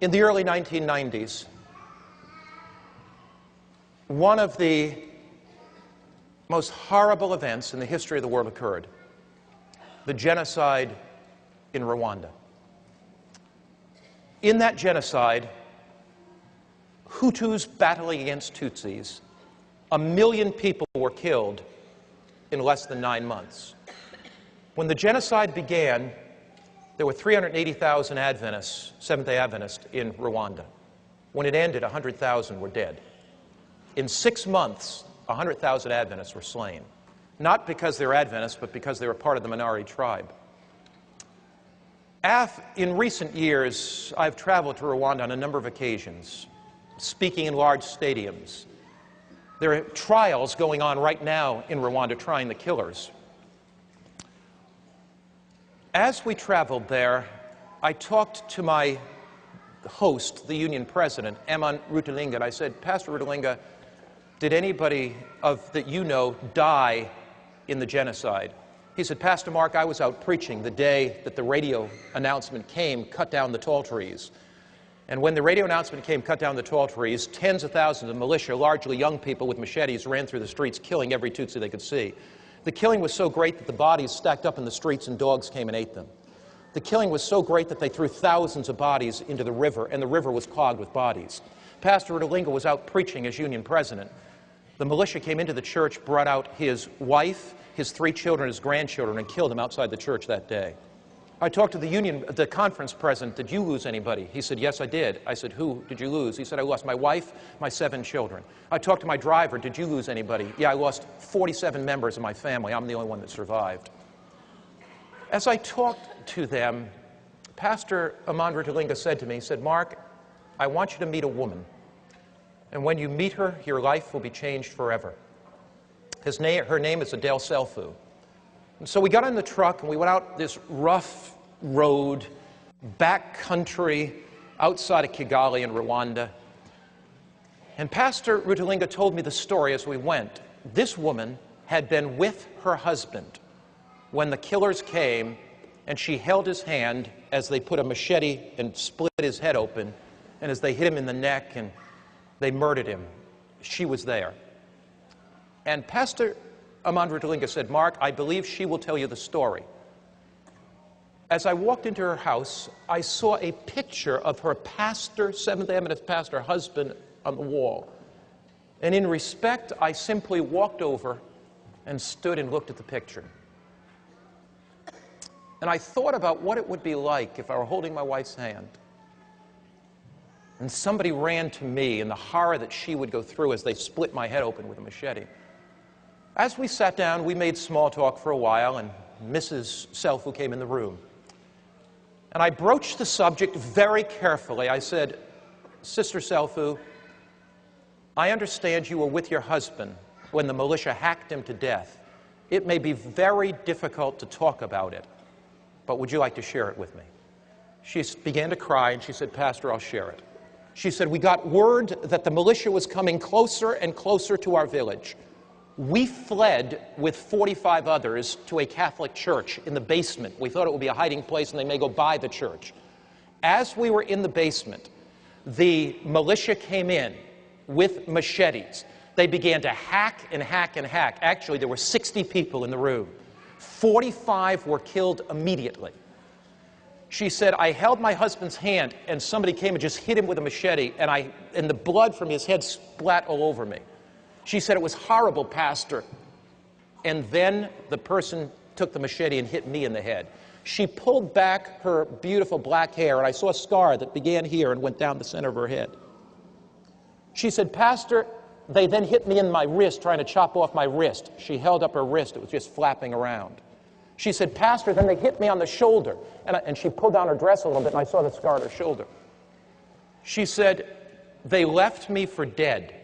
In the early 1990s, one of the most horrible events in the history of the world occurred: the genocide in Rwanda. In that genocide, Hutus battling against Tutsis, 1 million people were killed in less than 9 months. When the genocide began, there were 380,000 Adventists, Seventh-day Adventists, in Rwanda. When it ended, 100,000 were dead. In 6 months, 100,000 Adventists were slain. Not because they were Adventists, but because they were part of the minority tribe. In recent years, I've traveled to Rwanda on a number of occasions, speaking in large stadiums. There are trials going on right now in Rwanda trying the killers. As we traveled there, I talked to my host, the union president, Eman Rutalinga, and I said, "Pastor Rutalinga, did anybody that you know die in the genocide?" He said, "Pastor Mark, I was out preaching the day that the radio announcement came, cut down the tall trees. And when the radio announcement came, cut down the tall trees, tens of thousands of militia, largely young people with machetes, ran through the streets, killing every Tutsi they could see. The killing was so great that the bodies stacked up in the streets and dogs came and ate them. The killing was so great that they threw thousands of bodies into the river, and the river was clogged with bodies." Pastor Rutalinga was out preaching as union president. The militia came into the church, brought out his wife, his 3 children, his grandchildren, and killed them outside the church that day. I talked to the conference president. "Did you lose anybody?" He said, "Yes, I did." I said, "Who did you lose?" He said, "I lost my wife, my 7 children." I talked to my driver. "Did you lose anybody?" "Yeah, I lost 47 members of my family. I'm the only one that survived." As I talked to them, Pastor Eman Rutalinga said to me, he said, "Mark, I want you to meet a woman. And when you meet her, your life will be changed forever. Her name is Adele Selfu." And so we got in the truck and we went out this rough road, back country, outside of Kigali in Rwanda. And Pastor Rutalinga told me the story as we went. This woman had been with her husband when the killers came, and she held his hand as they put a machete and split his head open, and as they hit him in the neck and they murdered him. She was there. And Pastor Eman Rutalinga said, "Mark, I believe she will tell you the story." As I walked into her house, I saw a picture of her pastor, Seventh-day Adventist pastor, husband on the wall. And in respect, I simply walked over and stood and looked at the picture. And I thought about what it would be like if I were holding my wife's hand and somebody ran to me, and the horror that she would go through as they split my head open with a machete. As we sat down, we made small talk for a while, and Mrs. Selfu came in the room. And I broached the subject very carefully. I said, "Sister Selfu, I understand you were with your husband when the militia hacked him to death. It may be very difficult to talk about it, but would you like to share it with me?" She began to cry, and she said, "Pastor, I'll share it." She said, "We got word that the militia was coming closer and closer to our village. We fled with 45 others to a Catholic church in the basement. We thought it would be a hiding place and they may go by the church. As we were in the basement, the militia came in with machetes. They began to hack and hack and hack. Actually, there were 60 people in the room. 45 were killed immediately." She said, "I held my husband's hand and somebody came and just hit him with a machete, and the blood from his head splat all over me. She said, it was horrible, Pastor. And then the person took the machete and hit me in the head." She pulled back her beautiful black hair, and I saw a scar that began here and went down the center of her head. She said, "Pastor, they then hit me in my wrist, trying to chop off my wrist." She held up her wrist. It was just flapping around. She said, "Pastor, then they hit me on the shoulder." And she pulled down her dress a little bit, and I saw the scar on her shoulder. She said, "They left me for dead.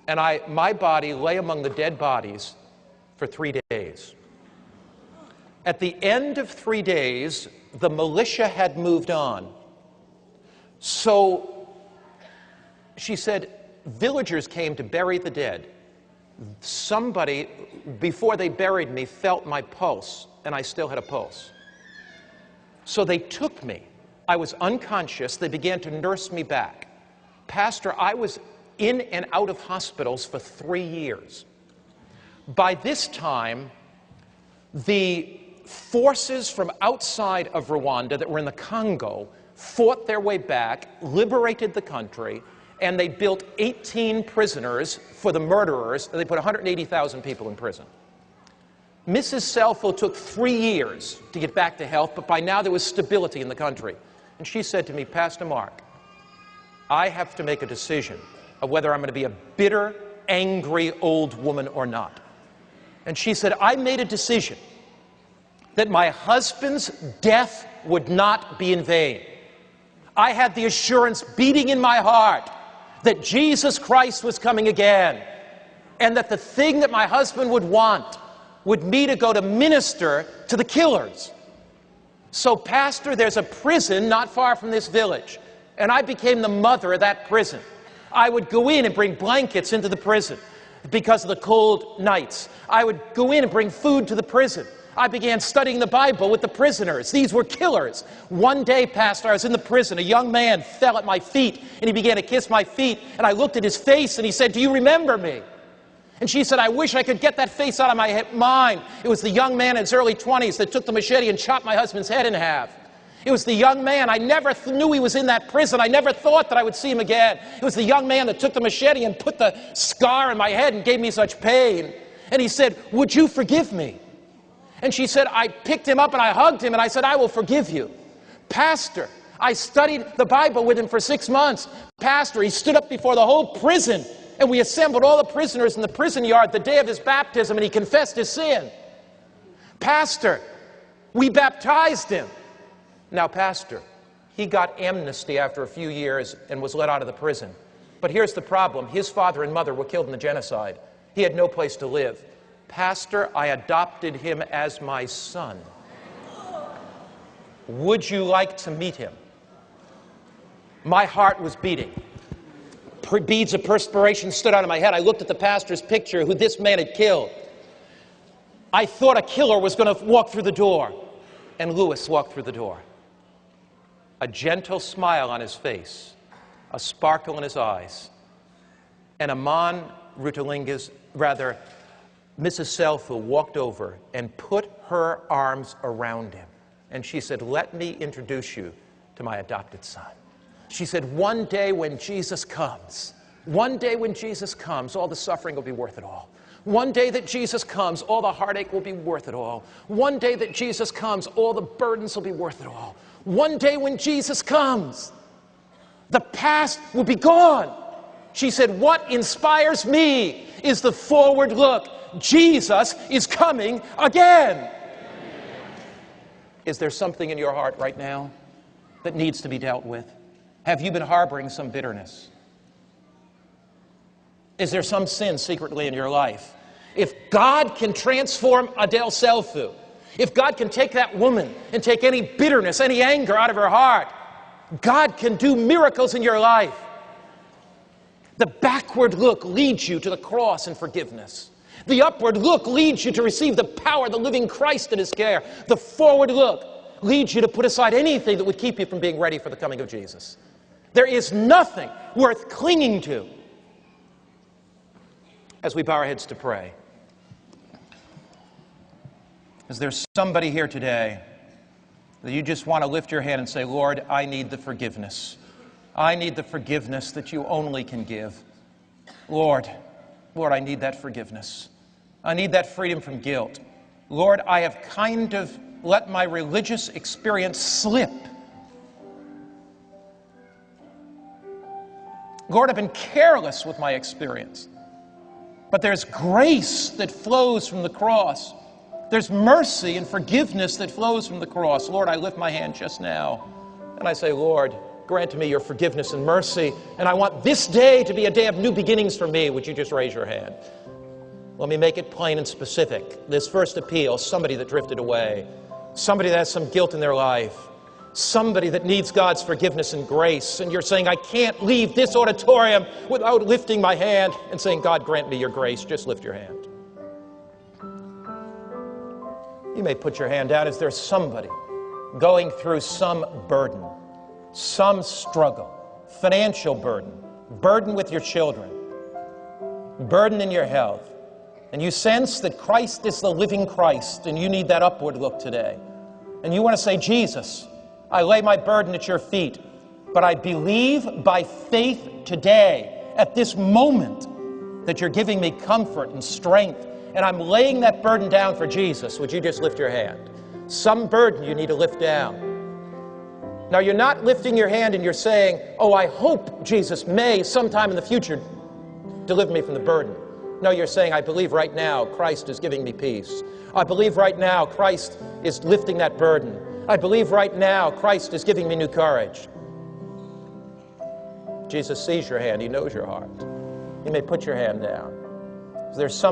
And my body lay among the dead bodies for 3 days. At the end of 3 days, the militia had moved on. So," she said, "villagers came to bury the dead. Somebody, before they buried me, felt my pulse, and I still had a pulse. So they took me I was unconscious. They began to nurse me back. Pastor, I was in and out of hospitals for 3 years. By this time, the forces from outside of Rwanda that were in the Congo fought their way back, liberated the country, and they built 18 prisoners for the murderers, and they put 180,000 people in prison. Mrs. Selfo took 3 years to get back to health, but by now there was stability in the country. And she said to me, Pastor Mark, I have to make a decision of whether I'm going to be a bitter, angry old woman or not. And she said, I made a decision that my husband's death would not be in vain. I had the assurance beating in my heart that Jesus Christ was coming again, and that the thing that my husband would want would me to go to minister to the killers. So, Pastor, there's a prison not far from this village, and I became the mother of that prison. I would go in and bring blankets into the prison because of the cold nights. I would go in and bring food to the prison. I began studying the Bible with the prisoners. These were killers. One day, Pastor, I was in the prison. A young man fell at my feet, and he began to kiss my feet. And I looked at his face, and he said, do you remember me? And she said, I wish I could get that face out of my mind. It was the young man in his early 20s that took the machete and chopped my husband's head in half. It was the young man. I never knew he was in that prison. I never thought that I would see him again. It was the young man that took the machete and put the scar in my head and gave me such pain. And he said, would you forgive me? And she said, I picked him up and I hugged him and I said, I will forgive you. Pastor, I studied the Bible with him for 6 months. Pastor, he stood up before the whole prison, and we assembled all the prisoners in the prison yard the day of his baptism, and he confessed his sin. Pastor, we baptized him. Now, Pastor, he got amnesty after a few years and was let out of the prison. But here's the problem. His father and mother were killed in the genocide. He had no place to live. Pastor, I adopted him as my son. Would you like to meet him? My heart was beating. Beads of perspiration stood out of my head. I looked at the pastor's picture, who this man had killed. I thought a killer was going to walk through the door. And Lewis walked through the door. A gentle smile on his face, a sparkle in his eyes. And Mrs. Selfo walked over and put her arms around him. And she said, let me introduce you to my adopted son. She said, one day when Jesus comes, all the suffering will be worth it all. One day that Jesus comes, all the heartache will be worth it all. One day that Jesus comes, all the burdens will be worth it all. One day when Jesus comes, the past will be gone. She said, what inspires me is the forward look. Jesus is coming again. Is there something in your heart right now that needs to be dealt with? Have you been harboring some bitterness? Is there some sin secretly in your life? If God can transform Adele Selfo, if God can take that woman and take any bitterness, any anger out of her heart, God can do miracles in your life. The backward look leads you to the cross and forgiveness. The upward look leads you to receive the power of the living Christ in His care. The forward look leads you to put aside anything that would keep you from being ready for the coming of Jesus. There is nothing worth clinging to. As we bow our heads to pray, is there somebody here today that you just want to lift your hand and say, Lord, I need the forgiveness. I need the forgiveness that you only can give. Lord, I need that forgiveness. I need that freedom from guilt. Lord, I have kind of let my religious experience slip. Lord, I've been careless with my experience. But there's grace that flows from the cross. There's mercy and forgiveness that flows from the cross. Lord, I lift my hand just now, and I say, Lord, grant to me your forgiveness and mercy, and I want this day to be a day of new beginnings for me. Would you just raise your hand? Let me make it plain and specific. This first appeal, somebody that drifted away, somebody that has some guilt in their life, somebody that needs God's forgiveness and grace, and you're saying, I can't leave this auditorium without lifting my hand and saying, God, grant me your grace. Just lift your hand. You may put your hand down. Is there somebody going through some burden, some struggle, financial burden, burden with your children, burden in your health, and you sense that Christ is the living Christ and you need that upward look today, and you want to say, Jesus, I lay my burden at your feet, but I believe by faith today, at this moment, that you're giving me comfort and strength, and I'm laying that burden down for Jesus. Would you just lift your hand? Some burden you need to lift down. Now, you're not lifting your hand and you're saying, oh, I hope Jesus may sometime in the future deliver me from the burden. No, you're saying, I believe right now Christ is giving me peace. I believe right now Christ is lifting that burden. I believe right now Christ is giving me new courage. Jesus sees your hand. He knows your heart. You may put your hand down. There's some